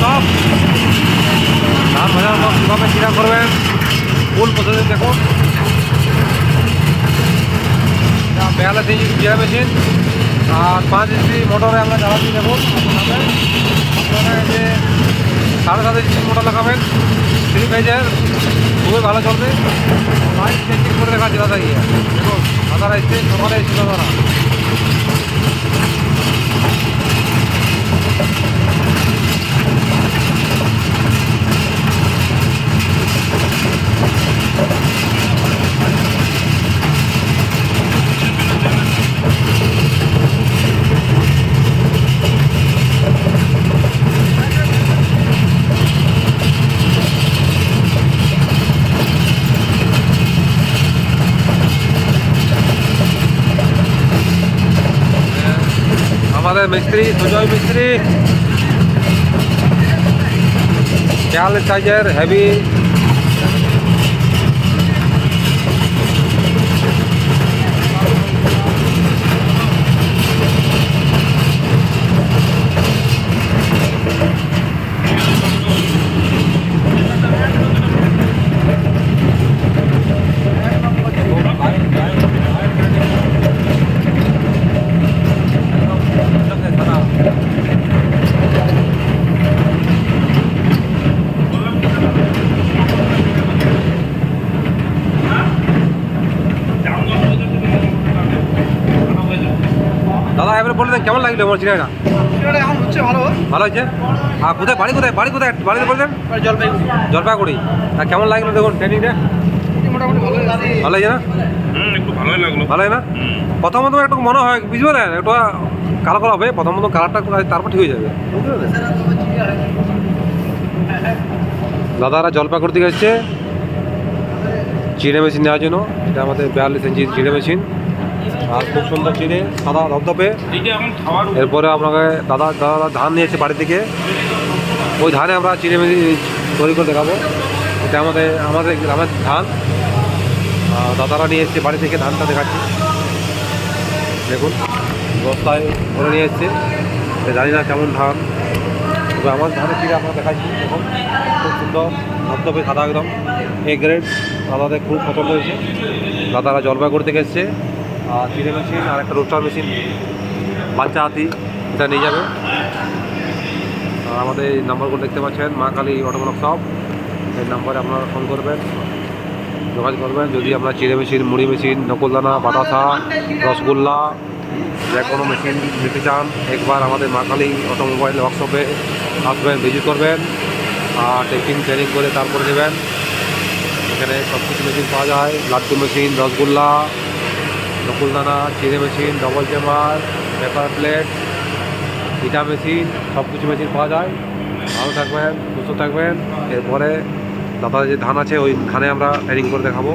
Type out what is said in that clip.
সব ধান ভাজার পর কীভাবে চিরা করবেন ফুল প্রসেসিং দেখুন। 42 ইঞ্চি জিরা মেশিন আর 5 ইঞ্চি মোটরে আমরা চালাচ্ছি দেখুন। আপনারা এই যে 7.5 ইঞ্চি মোটর লাগাবেন 3 ফেজের, খুবই ভালো চলবে। লাইট চেকিং করে দেখাচ্ছি দাদা গিয়ে দেখুন। দাদারা এসছে, সকালে এসছে দাদারা। আমাদের মিস্ত্রি সুজয় মিস্ত্রি 40 সাইজের হেভি দাদা এবারে বলে দেন কেমন লাগলো আমার চিরাটা? এখন হচ্ছে ভালো ভালো হয়েছে। আর কোথায় বাড়ি কোথায় বাড়িতে বললেন? জলপাইগুড়ি। আর কেমন লাগলো দেখুন ট্রেনিংটা? মোটামুটি ভালো ভালো হয়েছে না? একটু ভালোই লাগলো। ভালো হয় না? প্রথমত একটু মনে হয় বুঝতে পারলেন একটু কালো কালো হবে প্রথমত, কালারটা তারপর ঠিক হয়ে যাবে। দাদারা জলপাইগুড়ি থেকে এসছে চিড়ে মেশিন নেওয়ার জন্য। এটা আমাদের 42 ইঞ্চি চিড়ে মেশিন আর খুব সুন্দর চিড়ে, সাদা ধপধপে। এরপরে আপনাকে দাদা ধান নিয়েছে বাড়ি থেকে, ওই ধানে আমরা চিড়ে মেশিন তৈরি করে দেখাবো। এটা আমাদের গ্রামের ধান, দাদারা নিয়ে এসছে বাড়ি থেকে, ধানটা দেখাচ্ছি দেখুন। বস্তায় ভরে নিয়ে এসছে, জানি না কেমন ধান, তবে আমার ধানের চিড়ে আপনারা দেখাচ্ছি দেখুন। খুব সুন্দর ধপধপে সাদা একদম এ গ্রেড, দাদাদের খুব পছন্দ হয়েছে। দাদারা জলপাইগুড়ি থেকে এসছে। আর চিড়ে মেশিন আর একটা রোস্টার মেশিন বাচ্চা হাতি, এটা নিয়ে যাবে। আর আমাদের এই নাম্বারগুলো দেখতে পাচ্ছেন, মা কালী অটোমোটিভ শপ। এই নাম্বারে আপনারা ফোন করবেন, যোগাযোগ করবেন। যদি আপনার চিড়ে মেশিন, মুড়ি মেশিন, নকুলদানা, বাতাসা, রসগোল্লা যে কোনো মেশিন নিতে চান, একবার আমাদের মা কালী অটোমোবাইল ওয়ার্কশপে আসবেন, ভিজিট করবেন আর ট্রেনিং করে তারপরে নেবেন। এখানে সব কিছু মেশিন পাওয়া যায়, লাড্ডু মেশিন, রসগোল্লা, নকুলদানা, চিড়ে machine, double chamber, paper plate, ইটা মেশিন, সব কিছু মেশিন পাওয়া যায়। ভালো থাকবেন, সুস্থ থাকবেন। এরপরে দাদার যে ধান আছে ওই ধানে আমরা ট্রেনিং করে দেখাবো।